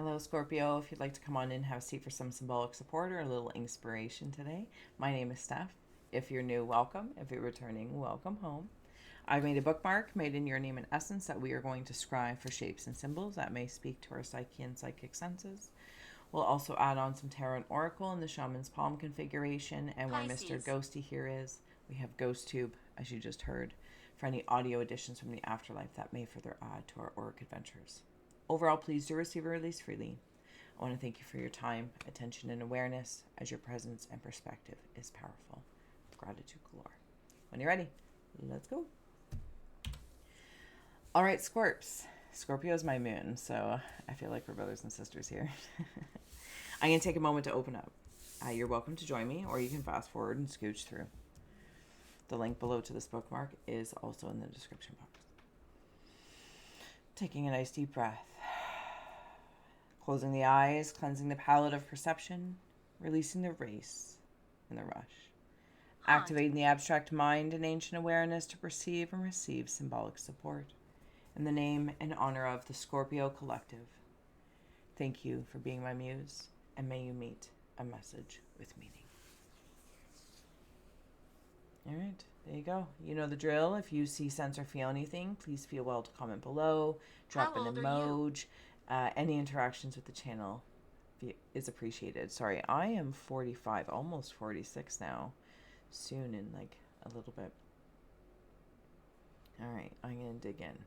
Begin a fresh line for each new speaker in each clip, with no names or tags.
Hello, Scorpio. If you'd like to come on in, have a seat for some symbolic support or a little inspiration today. My name is Steph. If you're new, welcome. If you're returning, welcome home. I've made a bookmark made in your name and essence that we are going to scry for shapes and symbols that may speak to our psyche and psychic senses. We'll also add on some tarot and oracle in the shaman's palm configuration. And where Mr. Ghosty here is, we have GhostTube, as you just heard, for any audio additions from the afterlife that may further add to our auric adventures. Overall, please do receive and release freely. I want to thank you for your time, attention, and awareness, as your presence and perspective is powerful. Gratitude galore. When you're ready, let's go. All right, Scorps. Scorpio is my moon, so I feel like we're brothers and sisters here. I'm going to take a moment to open up. You're welcome to join me, or you can fast forward and scooch through. The link below to this bookmark is also in the description box. Taking a nice deep breath. Closing the eyes, cleansing the palette of perception, releasing the race and the rush. Activating the abstract mind and ancient awareness to perceive and receive symbolic support. In the name and honor of the Scorpio Collective, thank you for being my muse, and may you meet a message with meaning. All right, there you go. You know the drill. If you see, sense, or feel anything, please feel well to comment below. Drop an emoji. Any interactions with the channel is appreciated. Sorry, I am 45, almost 46 now. Soon in like a little bit. All right, I'm going to dig in.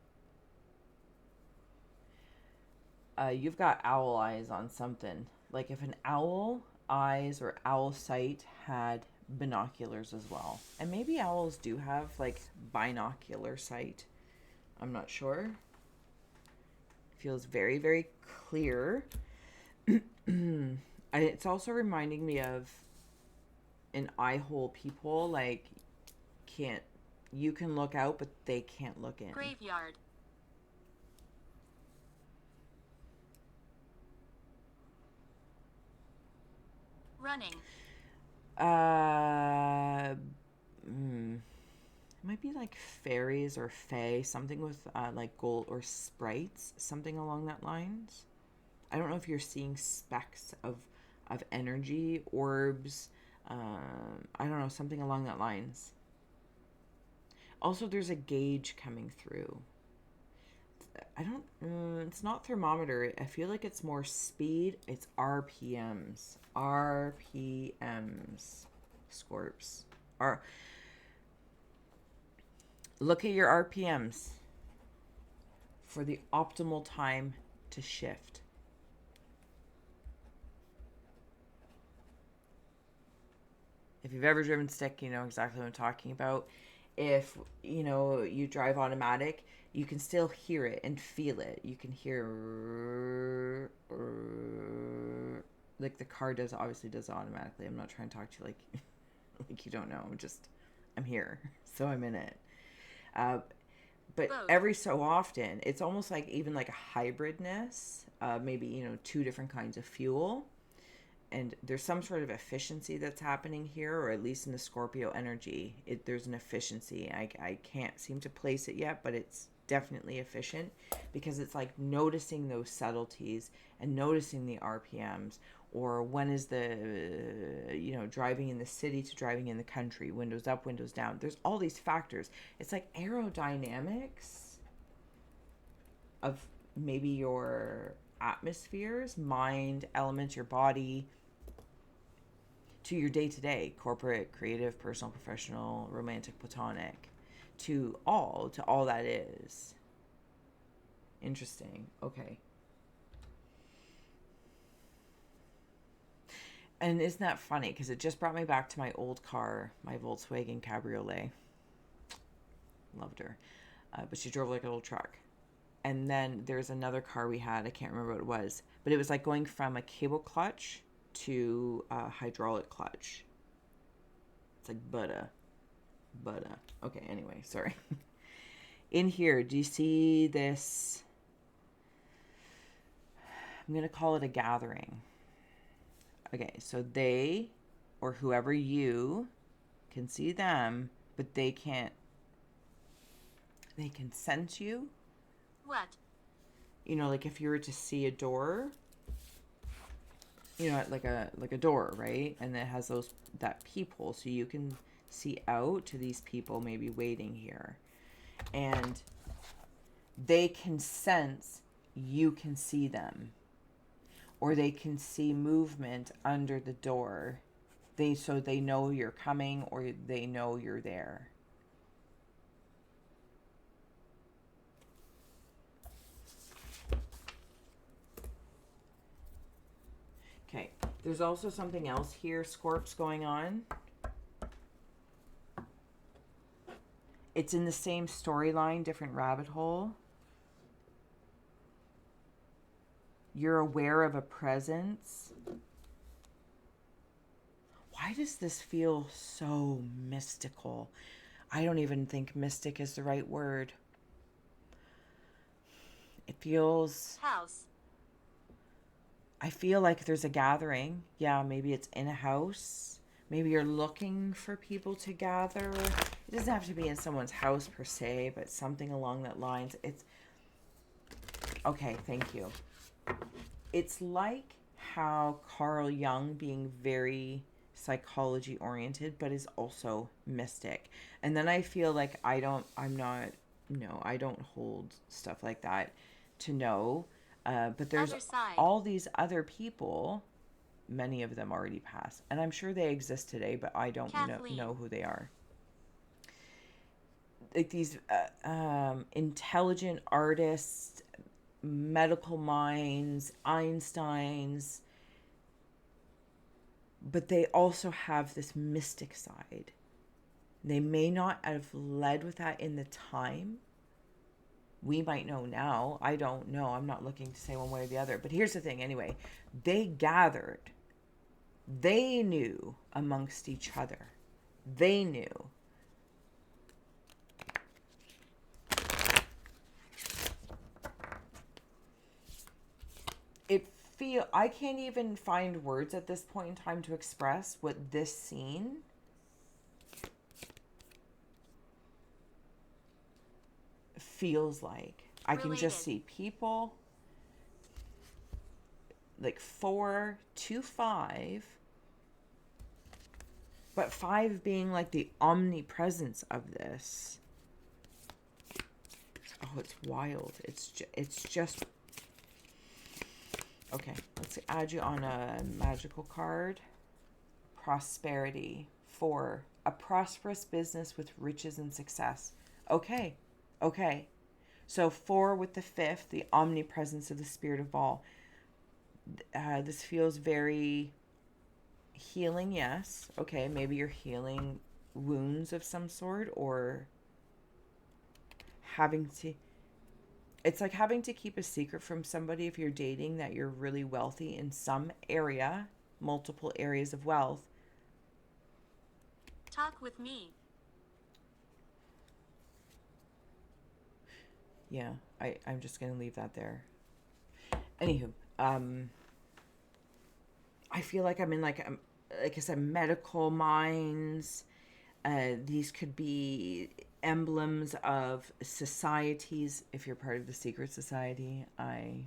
You've got owl eyes on something. Like if an owl eyes or owl sight had binoculars as well. And maybe owls do have like binocular sight. I'm not sure. Feels very, very clear. It's also reminding me of an eye hole people, like you can look out, but they can't look in.
Graveyard. Running.
It might be like fairies or fae, something with like gold or sprites, something along that lines. I don't know if you're seeing specks of energy, orbs, I don't know, something along that lines. Also, there's a gauge coming through. It's not thermometer. I feel like it's more speed. It's RPMs. RPMs. Scorps. Look at your RPMs for the optimal time to shift. If you've ever driven stick, you know exactly what I'm talking about. If, you drive automatic, you can still hear it and feel it. You can hear, like the car obviously does it automatically. I'm not trying to talk to you like you don't know. I'm here, so I'm in it. But every so often, it's almost like even like a hybridness, maybe, two different kinds of fuel. And there's some sort of efficiency that's happening here, or at least in the Scorpio energy, there's an efficiency. I can't seem to place it yet, but it's definitely efficient because it's like noticing those subtleties and noticing the RPMs, or when is the, driving in the city to driving in the country, windows up, windows down. There's all these factors. It's like aerodynamics of maybe your atmospheres, mind, elements, your body, to your day-to-day, corporate, creative, personal, professional, romantic, platonic, to all that is. Interesting. Okay. And isn't that funny? Because it just brought me back to my old car, my Volkswagen Cabriolet. Loved her. But she drove like a little truck. And then there's another car we had. I can't remember what it was. But it was like going from a cable clutch to a hydraulic clutch. It's like butter. Okay, anyway, sorry. In here, do you see this? I'm going to call it a gathering. Okay, so they, or whoever you, can see them, but they can't. They can sense you.
What?
Like if you were to see a door, like a door, right? And it has that peephole, so you can see out to these people maybe waiting here, and they can sense you can see them, or they can see movement under the door. They know you're coming, or they know you're there. Okay, there's also something else here, Scorps, going on. It's in the same storyline, different rabbit hole. You're aware of a presence. Why does this feel so mystical? I don't even think mystic is the right word. It feels...
House.
I feel like there's a gathering. Yeah, maybe it's in a house. Maybe you're looking for people to gather. It doesn't have to be in someone's house per se, but something along that lines. It's... Okay, thank you. It's like how Carl Jung, being very psychology oriented, but is also mystic. And then I feel like I don't hold stuff like that to know. But there's all these other people, many of them already passed, and I'm sure they exist today, but I don't know who they are. Like these intelligent artists, medical minds, Einsteins, but they also have this mystic side. They may not have led with that in the time. We might know now. I don't know. I'm not looking to say one way or the other. But here's the thing anyway. They gathered. They knew amongst each other. They knew. I can't even find words at this point in time to express what this scene feels like. I can just see people like 4 to 5, but 5 being like the omnipresence of this. Oh, it's wild. It's just okay. Let's add you on a magical card. Prosperity. 4. A prosperous business with riches and success. Okay. So 4 with the 5th, the omnipresence of the spirit of Baal. This feels very healing, yes. Okay, maybe you're healing wounds of some sort, or it's like having to keep a secret from somebody if you're dating that you're really wealthy in some area, multiple areas of wealth.
Talk with me.
Yeah, I'm just going to leave that there. Anywho, I feel like I'm in like I said, medical minds. These could be emblems of societies. If you're part of the secret society, I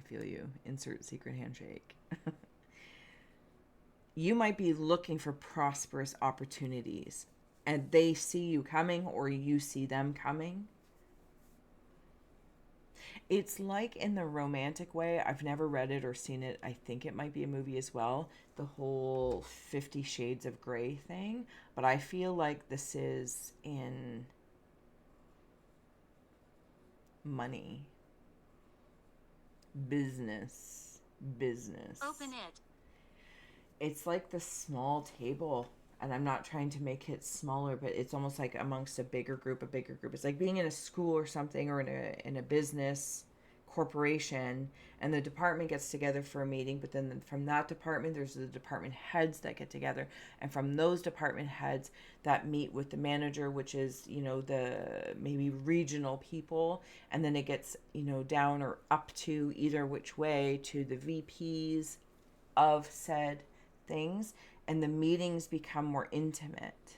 feel you. Insert secret handshake. You might be looking for prosperous opportunities, and they see you coming, or you see them coming. It's like in the romantic way. I've never read it or seen it. I think it might be a movie as well. The whole 50 Shades of Grey thing. But I feel like this is in money. Business.
Open it.
It's like the small table. And I'm not trying to make it smaller, but it's almost like amongst a bigger group. It's like being in a school or something, or in a business corporation, and the department gets together for a meeting, but then from that department, there's the department heads that get together, and from those department heads that meet with the manager, which is, the maybe regional people, and then it gets, down or up to either which way to the VPs of said things. And the meetings become more intimate,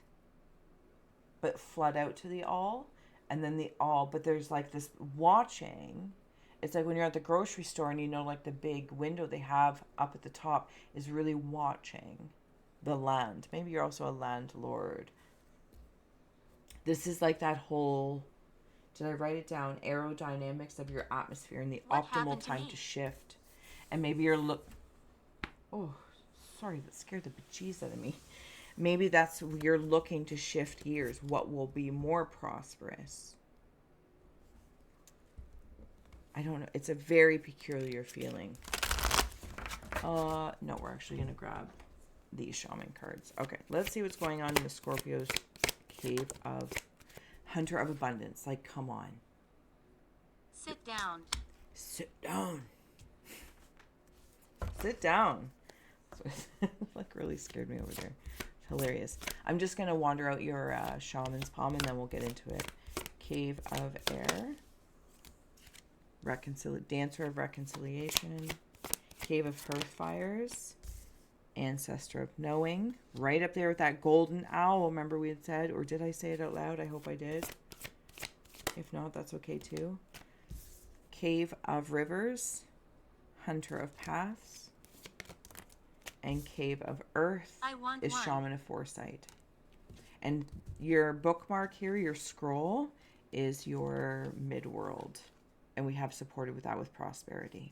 but flood out to the all. And then the all, but there's like this watching. It's like when you're at the grocery store and you know, like the big window they have up at the top is really watching the land. Maybe you're also a landlord. This is like that whole, did I write it down? Aerodynamics of your atmosphere and the optimal time to shift. And maybe oh, sorry, that scared the bejeez out of me. Maybe that's, you're looking to shift gears. What will be more prosperous? I don't know. It's a very peculiar feeling. No, we're actually going to grab these shaman cards. Okay, let's see what's going on in the Scorpio's cave of Hunter of Abundance. Like, come on.
Sit down.
Sit down. Sit down. Like, really scared me over there. Hilarious. I'm just going to wander out your shaman's palm and then we'll get into it. Cave of Air. Dancer of Reconciliation. Cave of Hearth Fires. Ancestor of Knowing. Right up there with that golden owl. Remember we had said, or did I say it out loud? I hope I did. If not, that's okay too. Cave of Rivers. Hunter of Paths. And Cave of Earth is Shaman of Foresight. And your bookmark here, your scroll, is your midworld. And we have supported with that with prosperity.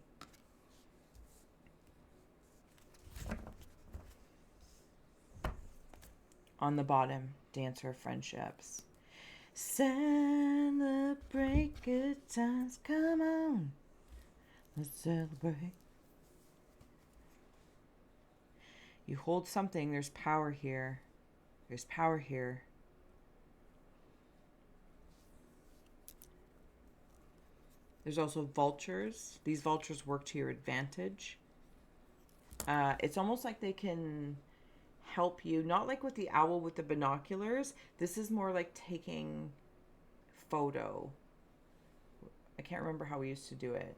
On the bottom, Dancer of Friendships. Celebrate good times. Come on. Let's celebrate. You hold something. There's power here. There's power here. There's also vultures. These vultures work to your advantage. It's almost like they can help you. Not like with the owl with the binoculars. This is more like taking photo. I can't remember how we used to do it.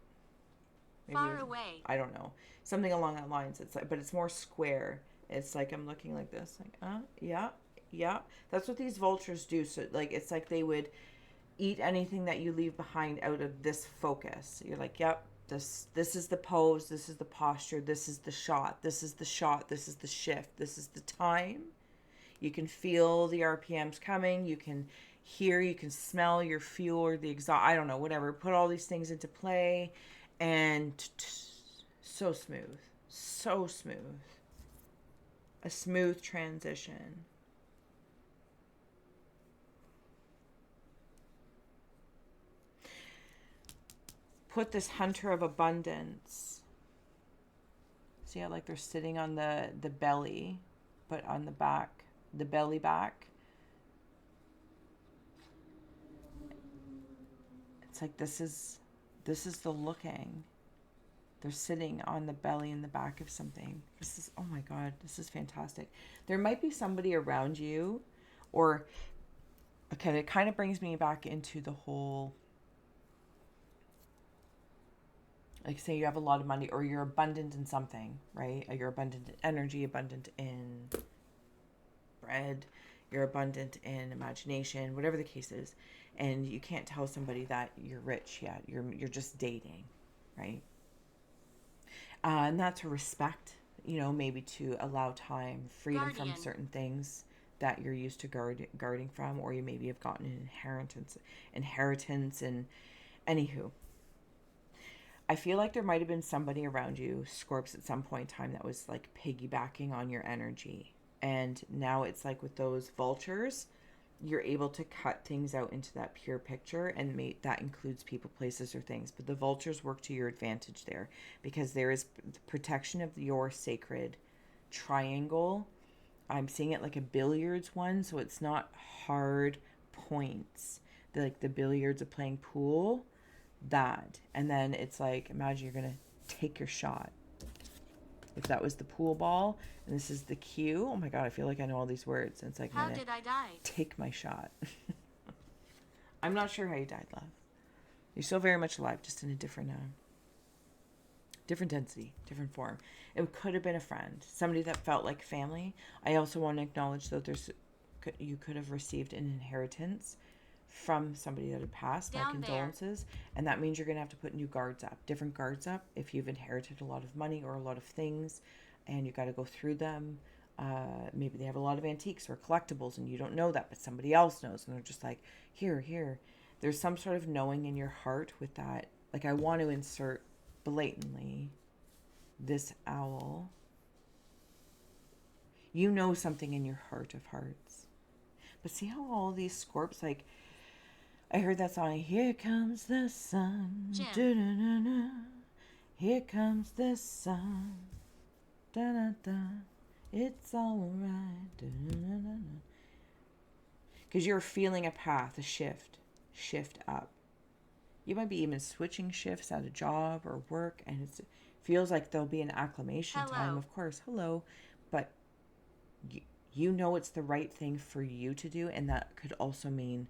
Maybe far away.
I don't know. Something along that lines. It's like, but it's more square. It's like I'm looking like this. Like, yeah. That's what these vultures do. So like, it's like they would eat anything that you leave behind out of this focus. You're like, yep, this is the pose, this is the posture, this is the shot, this is the shot, this is the shift, this is the time. You can feel the RPMs coming, you can hear, you can smell your fuel or the exhaust, I don't know, whatever. Put all these things into play and so smooth. So smooth. A smooth transition. Put this Hunter of Abundance. See how like they're sitting on the belly, but on the back, the belly back. It's like this is the looking. They're sitting on the belly and the back of something. This is, oh my God, this is fantastic. There might be somebody around you, or okay, it kind of brings me back into the whole, like say you have a lot of money or you're abundant in something, right? You're abundant in energy, abundant in bread, you're abundant in imagination, whatever the case is. And you can't tell somebody that you're rich yet. You're just dating, right? And that's to respect, maybe to allow time, freedom from certain things that you're used to guarding from, or you maybe have gotten an inheritance and anywho. I feel like there might have been somebody around you, Scorps, at some point in time that was like piggybacking on your energy. And now it's like with those vultures, you're able to cut things out into that pure picture, and that includes people, places, or things. But the vultures work to your advantage there because there is protection of your sacred triangle. I'm seeing it like a billiards one, so it's not hard points. Like the billiards of playing pool, that. And then it's like, imagine you're going to take your shot. If that was the pool ball, and this is the cue. Oh my God, I feel like I know all these words. And it's like,
how did I die?
Take my shot. I'm not sure how you died, love. You're still very much alive, just in a different density, different form. It could have been a friend, somebody that felt like family. I also want to acknowledge that you could have received an inheritance from somebody that had passed. My condolences. And that means you're going to have to put new guards up, different guards up. If you've inherited a lot of money or a lot of things and you got to go through them, maybe they have a lot of antiques or collectibles and you don't know that, but somebody else knows. And they're just like, here. There's some sort of knowing in your heart with that. Like, I want to insert blatantly this owl. You know something in your heart of hearts. But see how all these Scorps, like, I heard that song, here comes the sun, da-da-da-da. Here comes the sun, da-da-da. It's all right, da-da-da-da. Because you're feeling a path, a shift up. You might be even switching shifts at a job or work, and it feels like there'll be an acclimation time, of course, hello, but you know it's the right thing for you to do, and that could also mean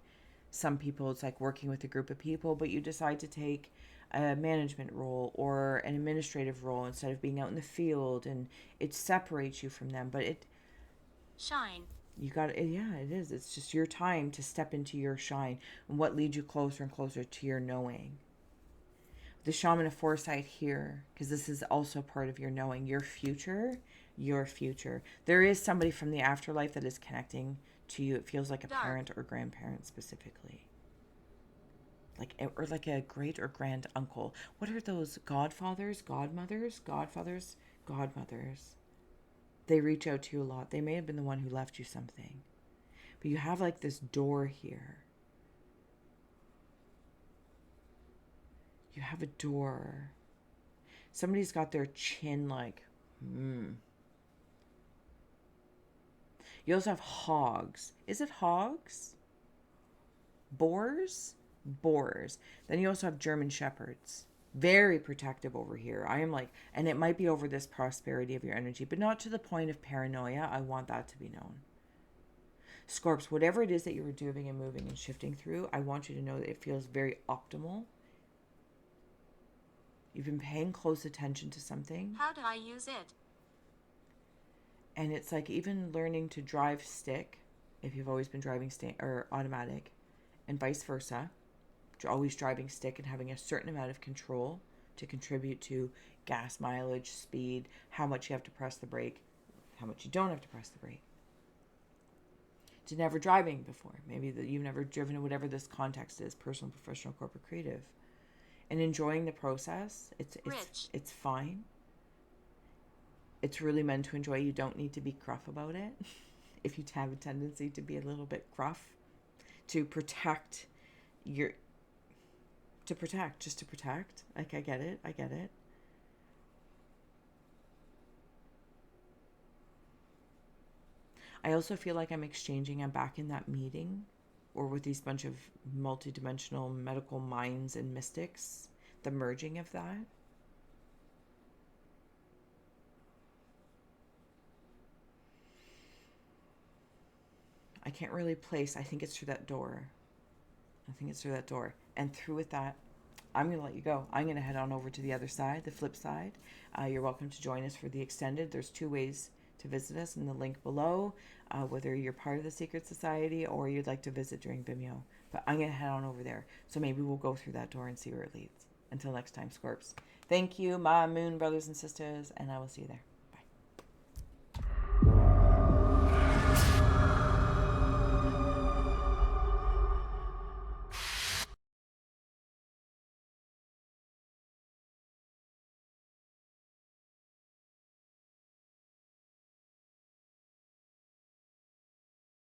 some people it's like working with a group of people, but you decide to take a management role or an administrative role instead of being out in the field, and it separates you from them. But it
shine.
You got it. Yeah, it is. It's just your time to step into your shine and what leads you closer and closer to your knowing. The shaman of foresight here, because this is also part of your knowing, your future. There is somebody from the afterlife that is connecting to you. It feels like a parent or grandparent specifically. Or like a great or grand uncle. What are those? Godfathers? Godmothers? Godmothers. They reach out to you a lot. They may have been the one who left you something. But you have like this door here. You have a door. Somebody's got their chin like, You also have hogs. Is it hogs? Boars. Then you also have German shepherds. Very protective over here. I am like, and it might be over this prosperity of your energy, but not to the point of paranoia. I want that to be known. Scorps, whatever it is that you were doing and moving and shifting through, I want you to know that it feels very optimal. You've been paying close attention to something.
How do I use it?
And it's like even learning to drive stick, if you've always been driving or automatic, and vice versa. You're always driving stick and having a certain amount of control to contribute to gas mileage, speed, how much you have to press the brake, how much you don't have to press the brake. To never driving before. Maybe that you've never driven in whatever this context is, personal, professional, corporate, creative. And enjoying the process. It's fine. It's really meant to enjoy. You don't need to be gruff about it. If you have a tendency to be a little bit gruff. To protect. Like, I get it. I also feel like I'm back in that meeting or with these bunch of multidimensional medical minds and mystics, the merging of that. I can't really place. I think it's through that door. And through with that, I'm going to let you go. I'm going to head on over to the other side, the flip side. You're welcome to join us for the extended. There's 2 ways to visit us in the link below, whether you're part of the Secret Society or you'd like to visit during Vimeo. But I'm going to head on over there. So maybe we'll go through that door and see where it leads. Until next time, Scorps. Thank you, my moon brothers and sisters, and I will see you there.